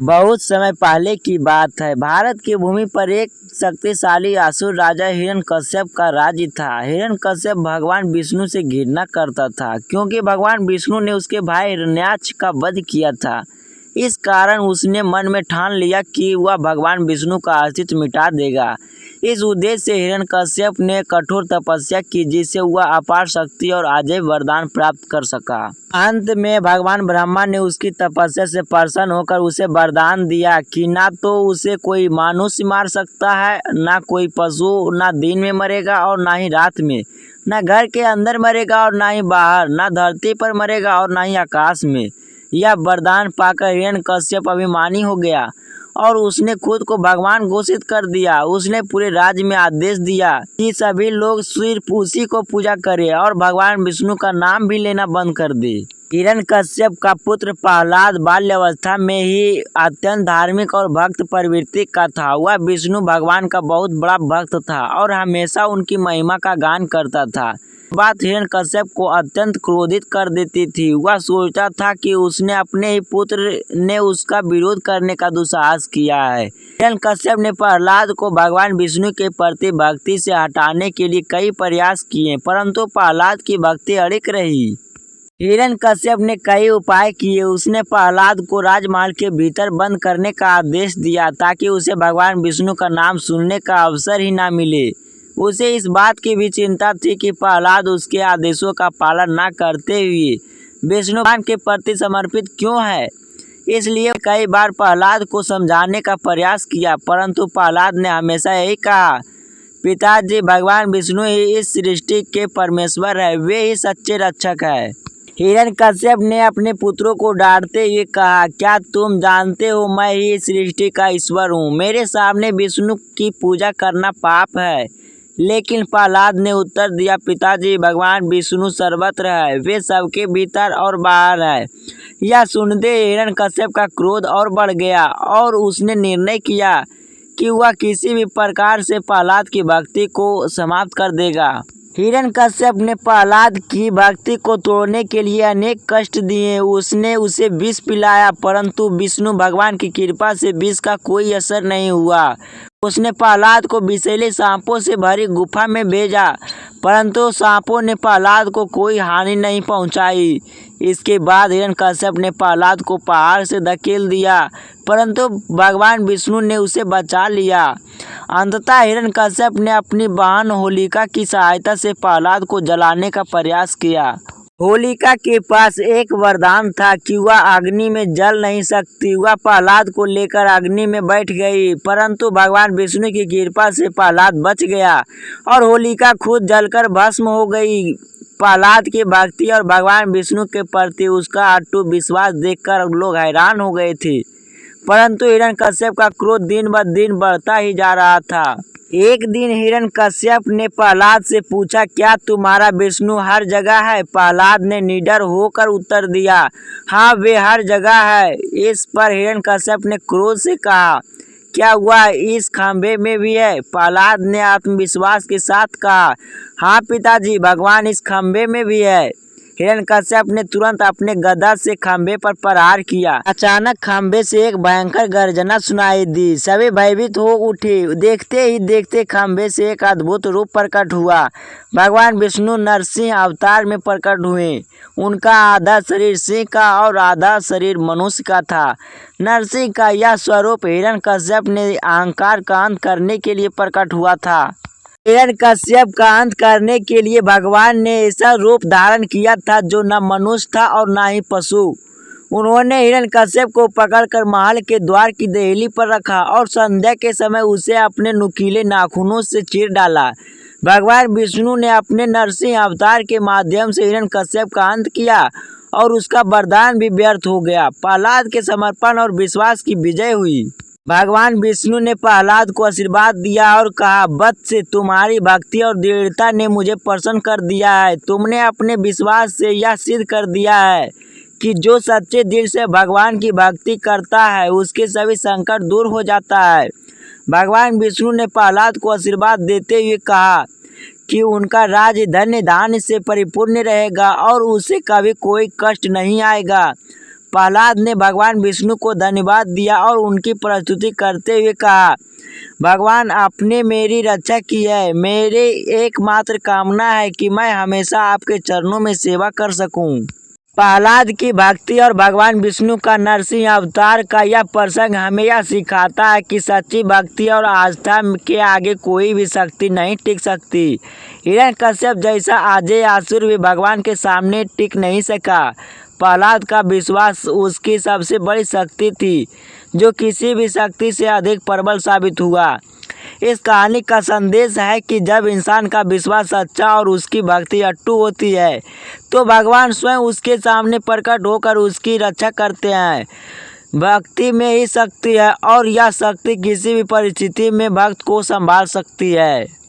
बहुत समय पहले की बात है। भारत की भूमि पर एक शक्तिशाली असुर राजा हिरण्यकश्यप का राज्य था। हिरण्यकश्यप भगवान विष्णु से घृणा करता था क्योंकि भगवान विष्णु ने उसके भाई हिरण्याक्ष का वध किया था। इस कारण उसने मन में ठान लिया कि वह भगवान विष्णु का अस्तित्व मिटा देगा। इस उद्देश्य से हिरण्यकश्यप ने कठोर तपस्या की जिससे वह अपार शक्ति और अजय वरदान प्राप्त कर सका। अंत में भगवान ब्रह्मा ने उसकी तपस्या से प्रसन्न होकर उसे वरदान दिया कि ना तो उसे कोई मनुष्य मार सकता है, ना कोई पशु, ना दिन में मरेगा और ना ही रात में, ना घर के अंदर मरेगा और ना ही बाहर, ना धरती पर मरेगा और ना ही आकाश में। यह वरदान पाकर हिरण्यकश्यप अभिमानी हो गया और उसने खुद को भगवान घोषित कर दिया। उसने पूरे राज्य में आदेश दिया कि सभी लोग सिर्फ उसी को पूजा करें और भगवान विष्णु का नाम भी लेना बंद कर दे। हिरण्यकश्यप का पुत्र प्रहलाद बाल्यावस्था में ही अत्यंत धार्मिक और भक्त प्रवृत्ति का था। वह विष्णु भगवान का बहुत बड़ा भक्त था और हमेशा उनकी महिमा का गान करता था। बात हिरण्यकश्यप को अत्यंत क्रोधित कर देती थी। वह सोचता था कि उसने अपने ही पुत्र ने उसका विरोध करने का दुस्साहस किया है। हिरण्यकश्यप ने प्रहलाद को भगवान विष्णु के प्रति भक्ति से हटाने के लिए कई प्रयास किए, परंतु प्रहलाद की भक्ति अड़िग रही। हिरण्यकश्यप ने कई उपाय किए। उसने प्रहलाद को राजमहल के भीतर बंद करने का आदेश दिया ताकि उसे भगवान विष्णु का नाम सुनने का अवसर ही न मिले। उसे इस बात की भी चिंता थी कि प्रहलाद उसके आदेशों का पालन न करते हुए विष्णु भगवान के प्रति समर्पित क्यों है। इसलिए कई बार प्रहलाद को समझाने का प्रयास किया, परंतु प्रहलाद ने हमेशा यही कहा, पिताजी, भगवान विष्णु ही इस सृष्टि के परमेश्वर है, वे ही सच्चे रक्षक है। हिरण्यकश्यप ने अपने पुत्रों को डांटते हुए कहा, क्या तुम जानते हो मैं ही इस सृष्टि का ईश्वर हूँ। मेरे सामने विष्णु की पूजा करना पाप है। लेकिन प्रहलाद ने उत्तर दिया, पिताजी, भगवान विष्णु सर्वत्र है, वे सबके भीतर और बाहर है। यह सुनते हिरण्यकश्यप का क्रोध और बढ़ गया और उसने निर्णय किया कि वह किसी भी प्रकार से प्रहलाद की भक्ति को समाप्त कर देगा। हिरण्यकश्यप ने प्रहलाद की भक्ति को तोड़ने के लिए अनेक कष्ट दिए। उसने उसे विष पिलाया, परंतु विष्णु भगवान की कृपा से विष का कोई असर नहीं हुआ। उसने प्रहलाद को विषैले सांपों से भरी गुफा में भेजा, परंतु सांपों ने प्रहलाद को कोई हानि नहीं पहुंचाई। इसके बाद हिरण्यकश्यप ने प्रहलाद को पहाड़ से धकेल दिया, परंतु भगवान विष्णु ने उसे बचा लिया। अंततः हिरण्यकश्यप ने अपनी बहन होलिका की सहायता से प्रहलाद को जलाने का प्रयास किया। होलिका के पास एक वरदान था कि वह अग्नि में जल नहीं सकती। वह प्रहलाद को लेकर अग्नि में बैठ गई, परंतु भगवान विष्णु की कृपा से प्रहलाद बच गया और होलिका खुद जलकर भस्म हो गई। प्रहलाद की भक्ति और भगवान विष्णु के प्रति उसका अटूट विश्वास देखकर लोग हैरान हो गए थे, परंतु हिरण्यकश्यप का क्रोध दिन ब दिन बढ़ता ही जा रहा था। एक दिन हिरण्यकश्यप ने प्रहलाद से पूछा, क्या तुम्हारा विष्णु हर जगह है। प्रहलाद ने निडर होकर उत्तर दिया, हाँ, वे हर जगह है। इस पर हिरण्यकश्यप ने क्रोध से कहा, क्या वह इस खंभे में भी है। प्रहलाद ने आत्मविश्वास के साथ कहा, हाँ पिताजी, भगवान इस खंभे में भी है। हिरण्यकश्यप ने तुरंत अपने गदा से खंभे पर प्रहार किया। अचानक खंभे से एक भयंकर गर्जना सुनाई दी। सभी भयभीत हो उठे। देखते ही देखते खंभे से एक अद्भुत रूप प्रकट हुआ। भगवान विष्णु नरसिंह अवतार में प्रकट हुए। उनका आधा शरीर सिंह का और आधा शरीर मनुष्य का था। नरसिंह का यह स्वरूप हिरण्यकश्यप ने अहंकार का अंत करने के लिए प्रकट हुआ था। हिरण्यकश्यप का अंत करने के लिए भगवान ने ऐसा रूप धारण किया था जो न मनुष्य था और न ही पशु। उन्होंने हिरण्यकश्यप को पकड़कर महल के द्वार की देहली पर रखा और संध्या के समय उसे अपने नुकीले नाखूनों से चीर डाला। भगवान विष्णु ने अपने नरसिंह अवतार के माध्यम से हिरण्यकश्यप का अंत किया और उसका वरदान भी व्यर्थ हो गया। प्रहलाद के समर्पण और विश्वास की विजय हुई। भगवान विष्णु ने प्रहलाद को आशीर्वाद दिया और कहा, वत्स, तुम्हारी भक्ति और दृढ़ता ने मुझे प्रसन्न कर दिया है। तुमने अपने विश्वास से यह सिद्ध कर दिया है कि जो सच्चे दिल से भगवान की भक्ति करता है उसके सभी संकट दूर हो जाता है। भगवान विष्णु ने प्रहलाद को आशीर्वाद देते हुए कहा कि उनका राज्य धन्य धान्य से परिपूर्ण रहेगा और उसे कभी कोई कष्ट नहीं आएगा। प्रहलाद ने भगवान विष्णु को धन्यवाद दिया और उनकी प्रस्तुति करते हुए कहा, भगवान आपने मेरी रक्षा की है। मेरी एकमात्र कामना है कि मैं हमेशा आपके चरणों में सेवा कर सकूं। प्रहलाद की भक्ति और भगवान विष्णु का नरसिंह अवतार का यह प्रसंग हमें यह सिखाता है कि सच्ची भक्ति और आस्था के आगे कोई भी शक्ति नहीं टिक सकती। हिरण्यकश्यप जैसा अजय असुर भी भगवान के सामने टिक नहीं सका। प्रहलाद का विश्वास उसकी सबसे बड़ी शक्ति थी, जो किसी भी शक्ति से अधिक प्रबल साबित हुआ। इस कहानी का संदेश है कि जब इंसान का विश्वास सच्चा और उसकी भक्ति अटूट होती है, तो भगवान स्वयं उसके सामने प्रकट होकर उसकी रक्षा करते हैं। भक्ति में ही शक्ति है और यह शक्ति किसी भी परिस्थिति में भक्त को संभाल सकती है।